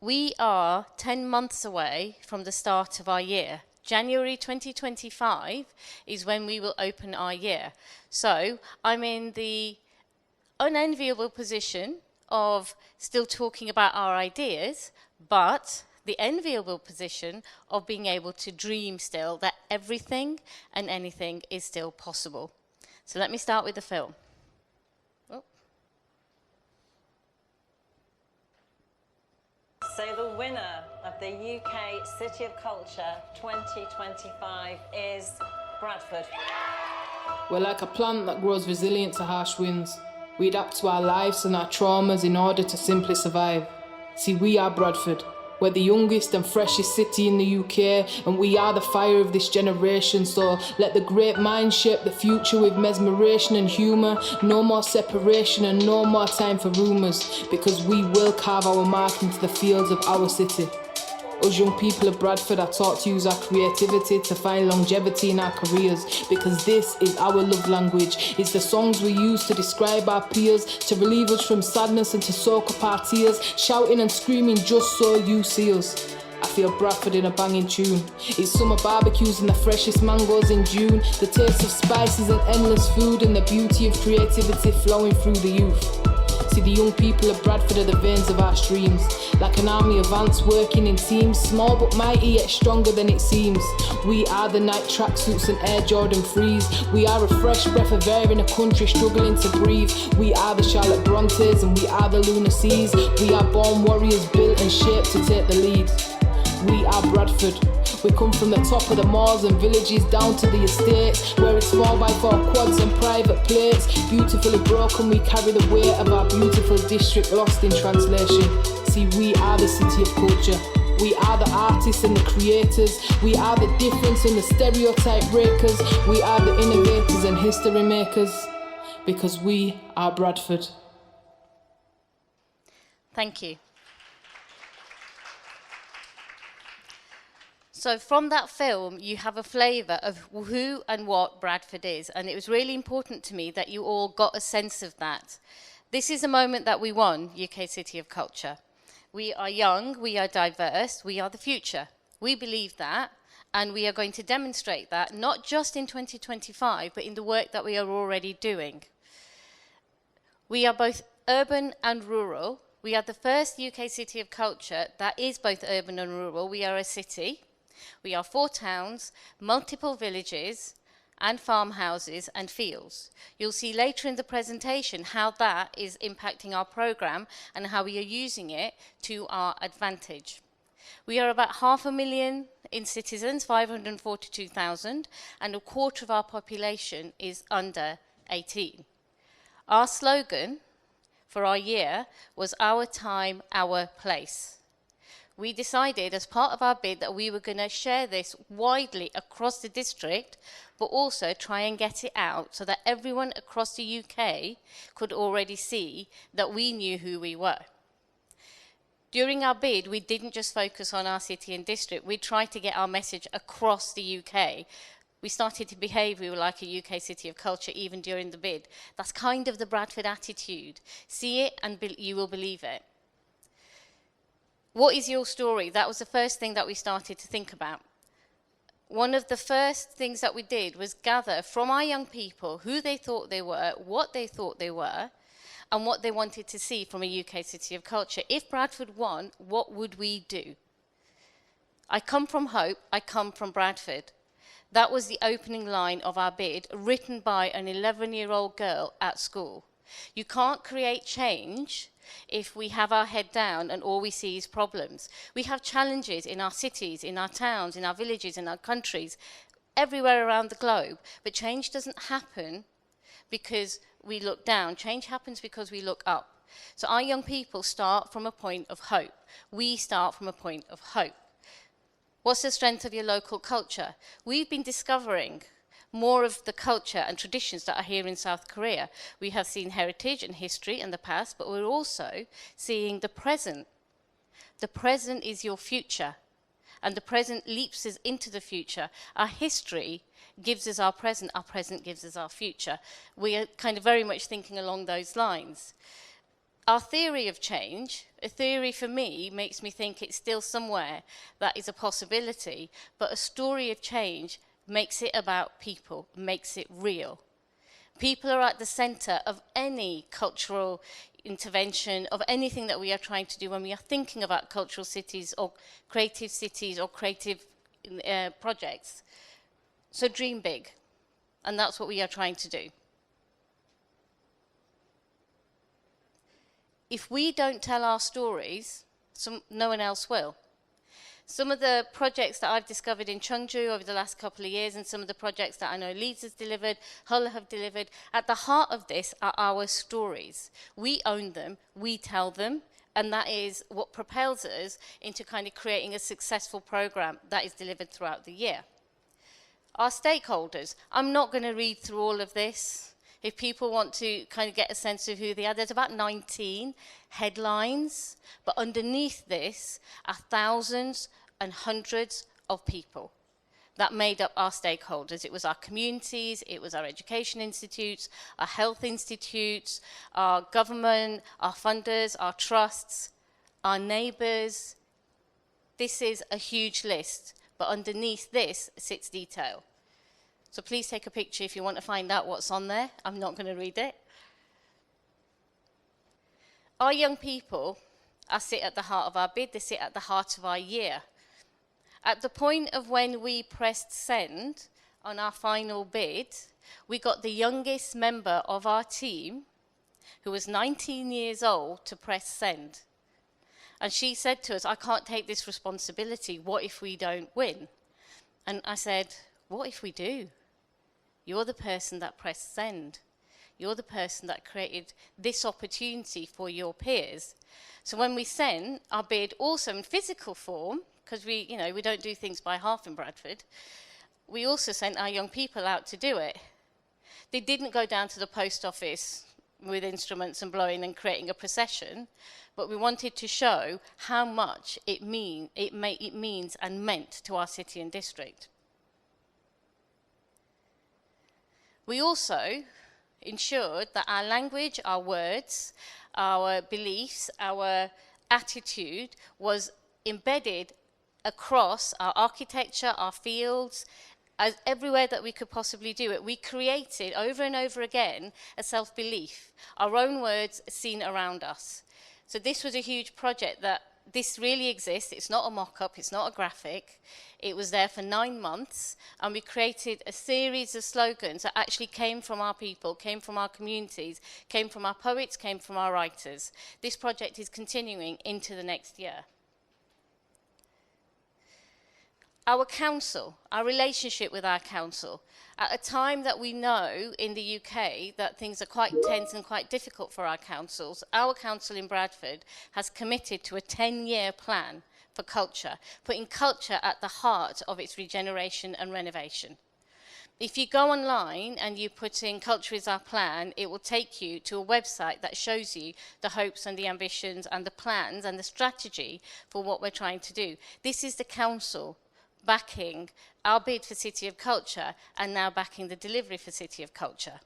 We are 10 months away from the start of our year. January 2025 is when we will open our year. So I'm in the unenviable position of still talking about our ideas, but the enviable position of being able to dream still that everything and anything is still possible. So let me start with the film. So the winner of the UK City of Culture 2025 is Bradford. We're like a plant that grows resilient to harsh winds. We adapt to our lives and our traumas in order to simply survive. See, we are Bradford. We're the youngest and freshest city in the UK, and we are the fire of this generation. So let the great minds shape the future with mesmeration and humour. No more separation and no more time for rumours, because we will carve our mark into the fields of our city. Us young people of Bradford are taught to use our creativity to find longevity in our careers, because this is our love language. It's the songs we use to describe our peers, to relieve us from sadness and to soak up our tears, shouting and screaming just so you see us. I feel Bradford in a banging tune. It's summer barbecues and the freshest mangoes in June, the taste of spices and endless food, and the beauty of creativity flowing through the youth. See, the young people of Bradford are the veins of our streams, like an army of ants working in teams, small but mighty yet stronger than it seems. We are the night tracksuits and Air Jordan 3s. We are a fresh breath of air in a country struggling to breathe. We are the Charlotte Brontes and we are the Lunar Seas. We are born warriors built and shaped to take the lead. We are Bradford. We come from the top of the malls and villages down to the estates, where it's 4x4 quads and private plates. Beautifully broken, we carry the weight of our beautiful district lost in translation. See, we are the city of culture. We are the artists and the creators. We are the difference and the stereotype breakers. We are the innovators and history makers, because we are Bradford. Thank you. So from that film, you have a flavour of who and what Bradford is. And it was really important to me that you all got a sense of that. This is a moment that we won, UK City of Culture. We are young, we are diverse, we are the future. We believe that, and we are going to demonstrate that, not just in 2025, but in the work that we are already doing. We are both urban and rural. We are the first UK City of Culture that is both urban and rural. We are a city. We are 4 towns, multiple villages, and farmhouses and fields. You'll see later in the presentation how that is impacting our programme and how we are using it to our advantage. We are about 500,000 in citizens, 542,000, and a quarter of our population is under 18. Our slogan for our year was "Our Time, Our Place." We decided as part of our bid that we were going to share this widely across the district, but also try and get it out so that everyone across the UK could already see that we knew who we were. During our bid, we didn't just focus on our city and district. We tried to get our message across the UK. We started to behave we were like a UK City of Culture even during the bid. That's kind of the Bradford attitude. See it and you will believe it. What is your story? That was the first thing that we started to think about. One of the first things that we did was gather from our young people who they thought they were, what they thought they were, and what they wanted to see from a UK City of Culture. If Bradford won, what would we do? I come from hope, I come from Bradford. That was the opening line of our bid, written by an 11-year-old girl at school. You can't create change if we have our head down and all we see is problems. We have challenges in our cities, in our towns, in our villages, in our countries, everywhere around the globe. But change doesn't happen because we look down. Change happens because we look up. So our young people start from a point of hope. We start from a point of hope. What's the strength of your local culture? We've been discovering more of the culture and traditions that are here in South Korea. We have seen heritage and history in the past, but we're also seeing the present. The present is your future, and the present leaps us into the future. Our history gives us our present gives us our future. We are kind of very much thinking along those lines. Our theory of change, a theory for me makes me think it's still somewhere that is a possibility, but a story of change makes it about people, makes it real. People are at the centre of any cultural intervention, of anything that we are trying to do when we are thinking about cultural cities or creative projects. So dream big, and that's what we are trying to do. If we don't tell our stories, no one else will. Some of the projects that I've discovered in Cheongju over the last couple of years, and some of the projects that I know Leeds has delivered, Hull have delivered, at the heart of this are our stories. We own them, we tell them, and that is what propels us into kind of creating a successful program that is delivered throughout the year. Our stakeholders, I'm not going to read through all of this. If people want to kind of get a sense of who they are, there's about 19 headlines, but underneath this are thousands and hundreds of people that made up our stakeholders. It was our communities, it was our education institutes, our health institutes, our government, our funders, our trusts, our neighbours. This is a huge list, but underneath this sits detail. So please take a picture if you want to find out what's on there. I'm not going to read it. Our young people sit at the heart of our bid. They sit at the heart of our year. At the point of when we pressed send on our final bid, we got the youngest member of our team, who was 19 years old, to press send. And she said to us, I can't take this responsibility. What if we don't win? And I said, what if we do? You're the person that pressed send. You're the person that created this opportunity for your peers. So when we sent our bid also in physical form, because we don't do things by half in Bradford, we also sent our young people out to do it. They didn't go down to the post office with instruments and blowing and creating a procession, but we wanted to show how much it means and meant to our city and district. We also ensured that our language, our words, our beliefs, our attitude was embedded across our architecture, our fields, everywhere that we could possibly do it. We created over and over again a self-belief, our own words seen around us. So this was a huge project that this really exists. It's not a mock-up, it's not a graphic. It was there for 9 months, and we created a series of slogans that actually came from our people, came from our communities, came from our poets, came from our writers. This project is continuing into the next year. Our council, our relationship with our council, at a time that we know in the UK that things are quite tense and quite difficult for our councils, our council in Bradford has committed to a 10-year plan for culture, putting culture at the heart of its regeneration and renovation. If you go online and you put in Culture is Our Plan, it will take you to a website that shows you the hopes and the ambitions and the plans and the strategy for what we're trying to do. This is the council backing our bid for City of Culture and now backing the delivery for City of Culture.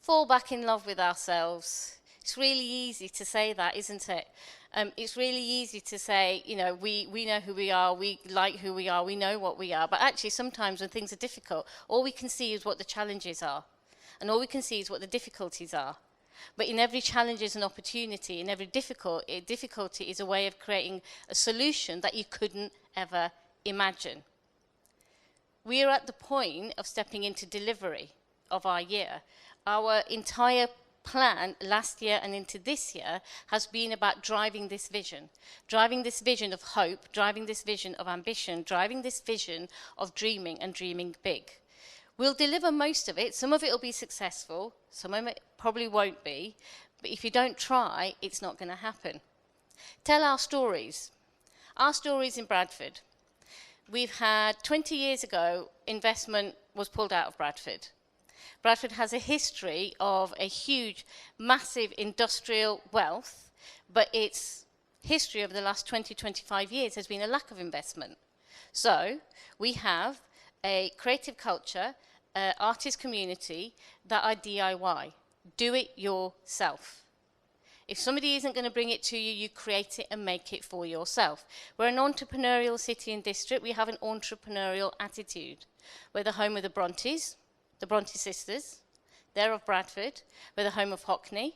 Fall back in love with ourselves. It's really easy to say that, isn't it? It's really easy to say, we know who we are, we like who we are, we know what we are. But actually, sometimes when things are difficult, all we can see is what the challenges are. And all we can see is what the difficulties are. But in every challenge is an opportunity. In every difficulty is a way of creating a solution that you couldn't ever imagine. We are at the point of stepping into delivery of our year. Our entire plan last year and into this year has been about driving this vision of hope, driving this vision of ambition, driving this vision of dreaming and dreaming big. We'll deliver most of it. Some of it will be successful, some of it probably won't be, but if you don't try, it's not going to happen. Tell our stories in Bradford. We've had 20 years ago, investment was pulled out of Bradford. Bradford has a history of a huge, massive industrial wealth, but its history over the last 20, 25 years has been a lack of investment. So we have a creative culture, artist community that are DIY. do it yourself. If somebody isn't going to bring it to you, you create it and make it for yourself. We're an entrepreneurial city and district. We have an entrepreneurial attitude. We're the home of the Bronte sisters. They're of Bradford. We're the home of Hockney,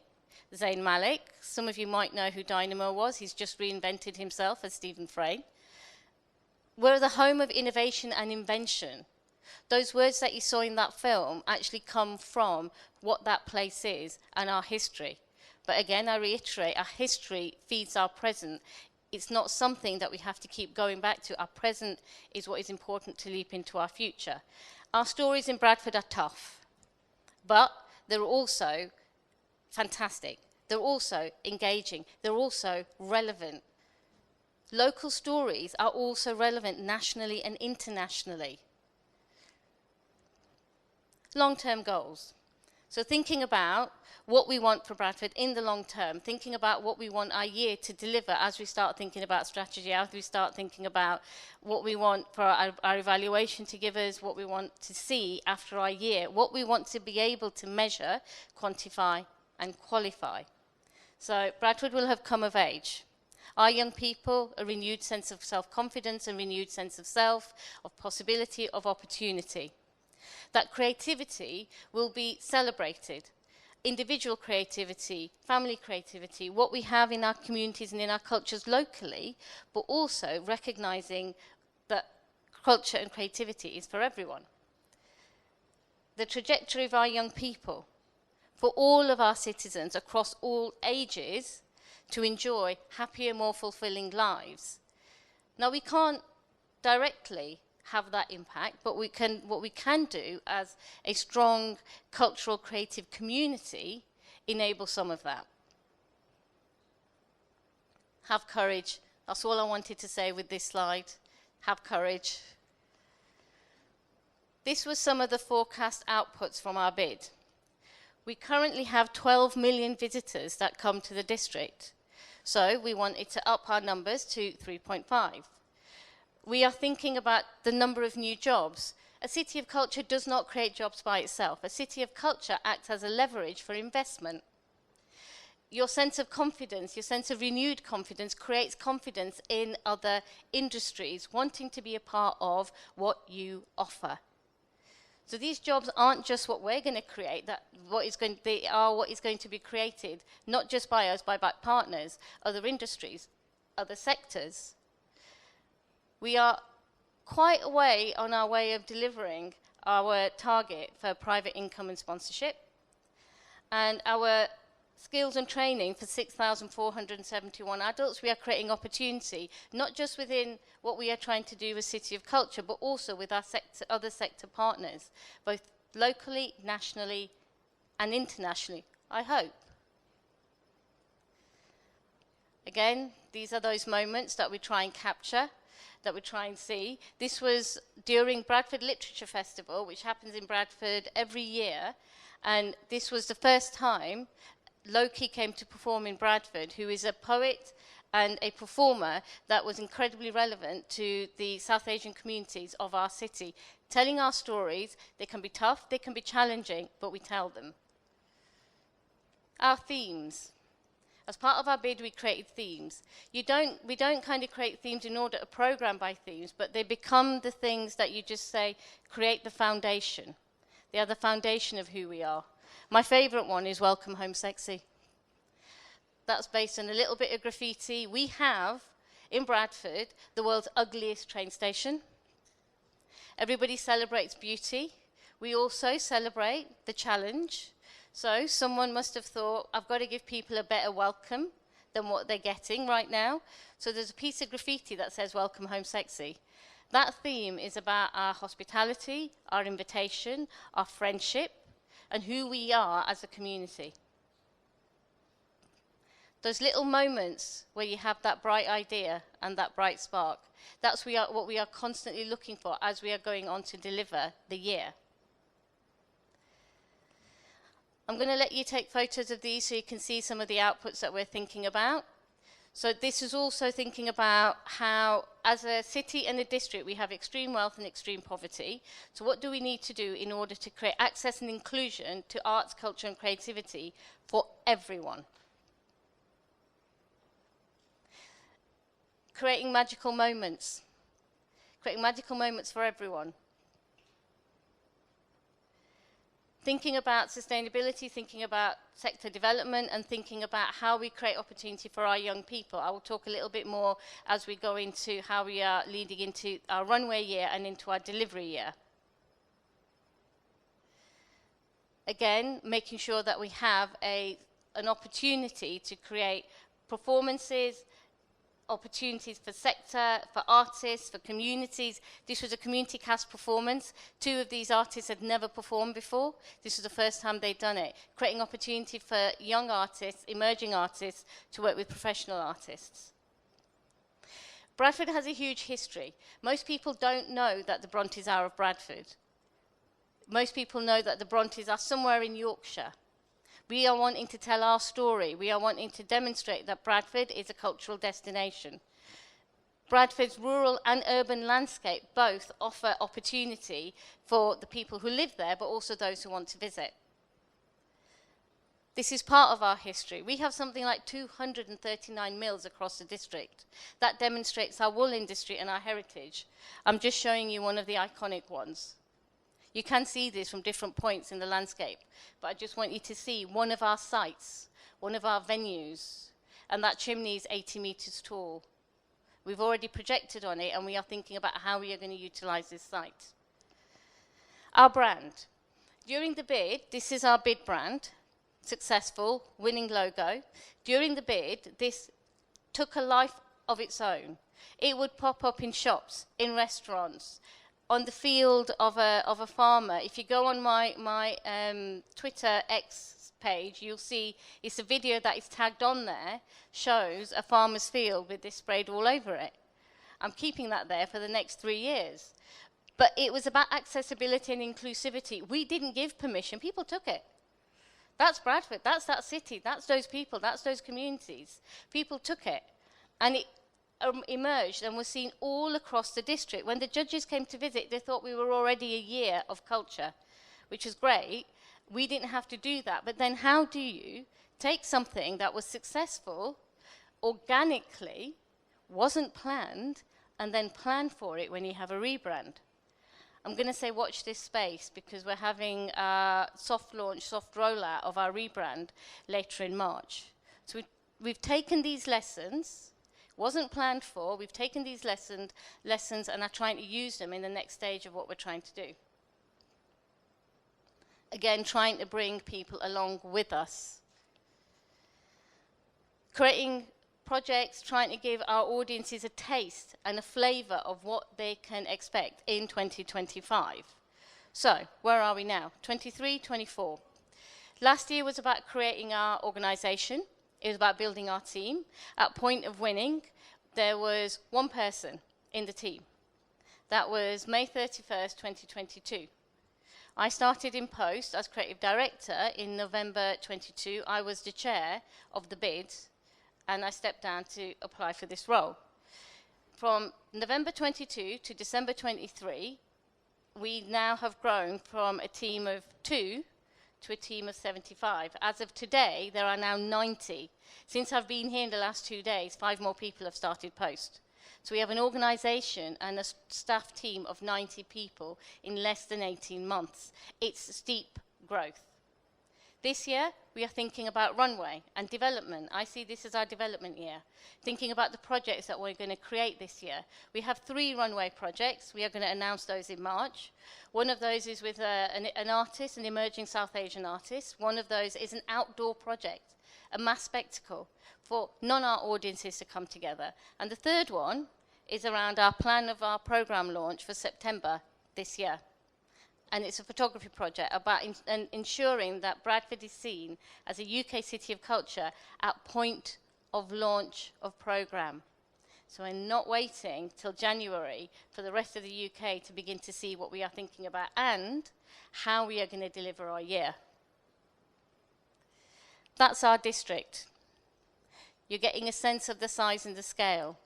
Zayn Malik. Some of you might know who Dynamo was. He's just reinvented himself as Stephen Frayne. We're the home of innovation and invention. Those words that you saw in that film actually come from what that place is and our history. But again, I reiterate, our history feeds our present. It's not something that we have to keep going back to. Our present is what is important to leap into our future. Our stories in Bradford are tough, but they're also fantastic. They're also engaging. They're also relevant. Local stories are also relevant nationally and internationally. Long-term goals. So thinking about what we want for Bradford in the long term, thinking about what we want our year to deliver as we start thinking about strategy, as we start thinking about what we want for our evaluation to give us, what we want to see after our year, what we want to be able to measure, quantify and qualify. So Bradford will have come of age. Our young people, a renewed sense of self-confidence, a renewed sense of self, of possibility, of opportunity. That creativity will be celebrated. Individual creativity, family creativity, what we have in our communities and in our cultures locally, but also recognizing that culture and creativity is for everyone. The trajectory of our young people, for all of our citizens across all ages, to enjoy happier, more fulfilling lives. Now, we can't directly have that impact, but what we can do as a strong cultural creative community enable some of that. Have courage. That's all I wanted to say with this slide. Have courage. This was some of the forecast outputs from our bid. We currently have 12 million visitors that come to the district. So we wanted to up our numbers to 3.5. We are thinking about the number of new jobs. A city of culture does not create jobs by itself. A city of culture acts as a leverage for investment. Your sense of confidence, your sense of renewed confidence creates confidence in other industries wanting to be a part of what you offer. So these jobs aren't just what we're going to create, they are what is going to be created, not just by us, by partners, other industries, other sectors. We are quite a way on our way of delivering our target for private income and sponsorship, and our skills and training for 6,471 adults. We are creating opportunity, not just within what we are trying to do with City of Culture, but also with our other sector partners, both locally, nationally, and internationally, I hope. Again, these are those moments that we try and capture, that we try and see. This was during Bradford Literature Festival, which happens in Bradford every year, and this was the first time Loki came to perform in Bradford, who is a poet and a performer that was incredibly relevant to the South Asian communities of our city. Telling our stories, they can be tough, they can be challenging, but we tell them. Our themes. As part of our bid, we created themes. We don't kind of create themes in order to program by themes, but they become the things that you just say, create the foundation. They are the foundation of who we are. My favorite one is Welcome Home Sexy. That's based on a little bit of graffiti. We have, in Bradford, the world's ugliest train station. Everybody celebrates beauty. We also celebrate the challenge. So someone must have thought, I've got to give people a better welcome than what they're getting right now. So there's a piece of graffiti that says, Welcome Home Sexy. That theme is about our hospitality, our invitation, our friendship, and who we are as a community. Those little moments where you have that bright idea and that bright spark, that's what we are constantly looking for as we are going on to deliver the year. I'm going to let you take photos of these so you can see some of the outputs that we're thinking about. So this is also thinking about how, as a city and a district, we have extreme wealth and extreme poverty. So what do we need to do in order to create access and inclusion to arts, culture and creativity for everyone? Creating magical moments for everyone. Thinking about sustainability, thinking about sector development, and thinking about how we create opportunity for our young people. I will talk a little bit more as we go into how we are leading into our runway year and into our delivery year. Again, making sure that we have an opportunity to create performances, opportunities for sector, for artists, for communities. This was a community cast performance. 2 of these artists had never performed before. This was the first time they'd done it. Creating opportunity for young artists, emerging artists, to work with professional artists. Bradford has a huge history. Most people don't know that the Brontes are of Bradford. Most people know that the Brontes are somewhere in Yorkshire. We are wanting to tell our story. We are wanting to demonstrate that Bradford is a cultural destination. Bradford's rural and urban landscape both offer opportunity for the people who live there, but also those who want to visit. This is part of our history. We have something like 239 mills across the district. That demonstrates our wool industry and our heritage. I'm just showing you one of the iconic ones. You can see this from different points in the landscape, but I just want you to see one of our sites, one of our venues, and that chimney is 80 meters tall. We've already projected on it, and we are thinking about how we are going to utilize this site. Our brand. During the bid, this is our bid brand, successful, winning logo. During the bid, this took a life of its own. It would pop up in shops, in restaurants, on the field of a farmer. If you go on my Twitter X page, you'll see it's a video that is tagged on there, shows a farmer's field with this sprayed all over it. I'm keeping that there for the next 3 years. But it was about accessibility and inclusivity. We didn't give permission, people took it. That's Bradford, that's that city, that's those people, that's those communities. People took it, and it emerged and was seen all across the district. When the judges came to visit, they thought we were already a year of culture, which was great. We didn't have to do that. But then how do you take something that was successful, organically, wasn't planned, and then plan for it when you have a rebrand? I'm going to say watch this space, because we're having a soft launch, soft rollout of our rebrand later in March. So we've taken these lessons, wasn't planned for, we've taken these lessons and are trying to use them in the next stage of what we're trying to do. Again, trying to bring people along with us. Creating projects, trying to give our audiences a taste and a flavour of what they can expect in 2025. So, where are we now? 23, 24. Last year was about creating our organisation. It was about building our team. At point of winning, there was one person in the team. That was May 31st, 2022. I started in post as creative director in November 22. I was the chair of the bid, and I stepped down to apply for this role. From November 22 to December 23, we now have grown from a team of 2 to a team of 75. As of today, there are now 90. Since I've been here in the last 2 days, 5 more people have started post. So we have an organisation and a staff team of 90 people in less than 18 months. It's steep growth. This year, we are thinking about runway and development. I see this as our development year. Thinking about the projects that we're going to create this year. We have 3 runway projects. We are going to announce those in March. One of those is with an artist, an emerging South Asian artist. One of those is an outdoor project, a mass spectacle for non-art audiences to come together. And the third one is around our plan of our programme launch for September this year. And it's a photography project about ensuring that Bradford is seen as a UK city of culture at point of launch of programme. So we're not waiting till January for the rest of the UK to begin to see what we are thinking about and how we are going to deliver our year. That's our district. you're getting a sense of the size and the scale.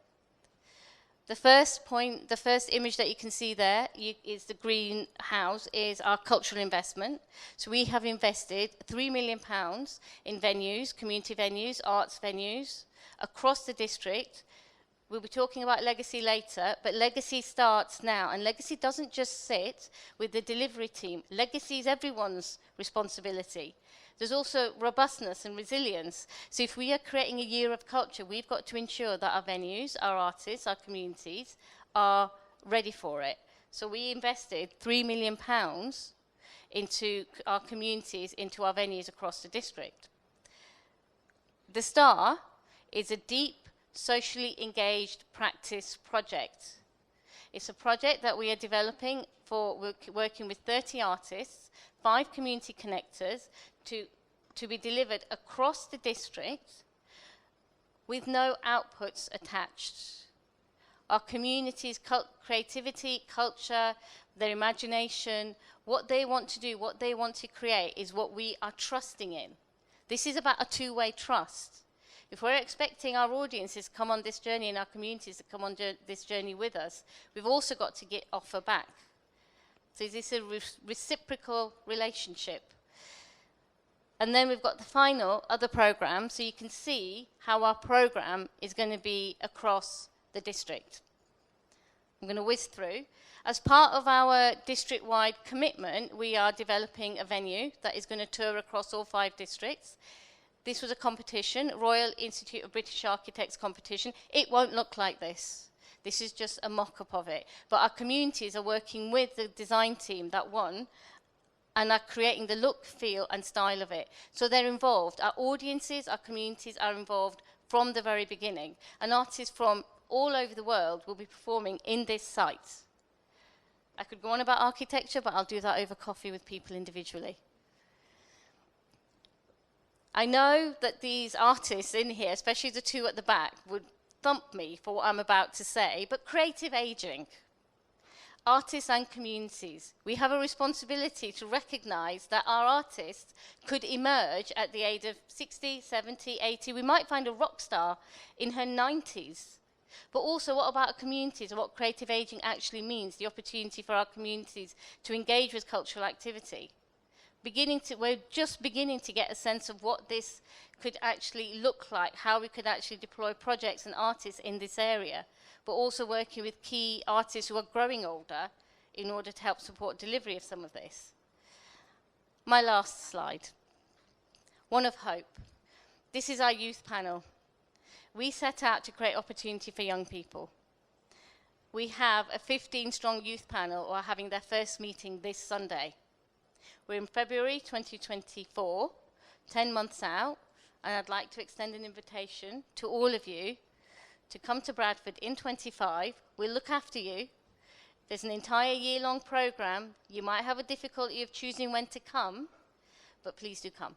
The first point, the first image that you can see there is the green house, is our cultural investment. So we have invested £3 million in venues, community venues, arts venues, across the district. We'll be talking about legacy later, but legacy starts now. And legacy doesn't just sit with the delivery team. Legacy is everyone's responsibility. There's also robustness and resilience. So if we are creating a year of culture, we've got to ensure that our venues, our artists, our communities are ready for it. So we invested £3 million into our communities, into our venues across the district. The Star is a deep, socially engaged practice project. It's a project that we are developing for working with 30 artists, 5 community connectors, to be delivered across the district with no outputs attached. Our communities' creativity, culture, their imagination, what they want to do, what they want to create is what we are trusting in. This is about a two-way trust. If we're expecting our audiences to come on this journey and our communities to come on this journey with us, we've also got to offer back. So this is a reciprocal relationship. And then we've got the final other program, so you can see how our program is going to be across the district. I'm going to whiz through. As part of our district-wide commitment, we are developing a venue that is going to tour across all 5 districts. This was a competition, Royal Institute of British Architects competition. It won't look like this. This is just a mock-up of it. But our communities are working with the design team that won and are creating the look, feel, and style of it. So they're involved. Our audiences, our communities are involved from the very beginning. And artists from all over the world will be performing in this site. I could go on about architecture, but I'll do that over coffee with people individually. I know that these artists in here, especially the 2 at the back, would thump me for what I'm about to say, but creative aging. Artists and communities, we have a responsibility to recognise that our artists could emerge at the age of 60, 70, 80. We might find a rock star in her 90s. But also, what about communities and what creative aging actually means, the opportunity for our communities to engage with cultural activity? We're just beginning to get a sense of what this could actually look like, how we could actually deploy projects and artists in this area, but also working with key artists who are growing older in order to help support delivery of some of this. My last slide. One of hope. This is our youth panel. We set out to create opportunity for young people. We have a 15-strong youth panel who are having their first meeting this Sunday. We're in February 2024, 10 months out, and I'd like to extend an invitation to all of you to come to Bradford in 25. We'll look after you. There's an entire year-long program. You might have a difficulty of choosing when to come, but please do come.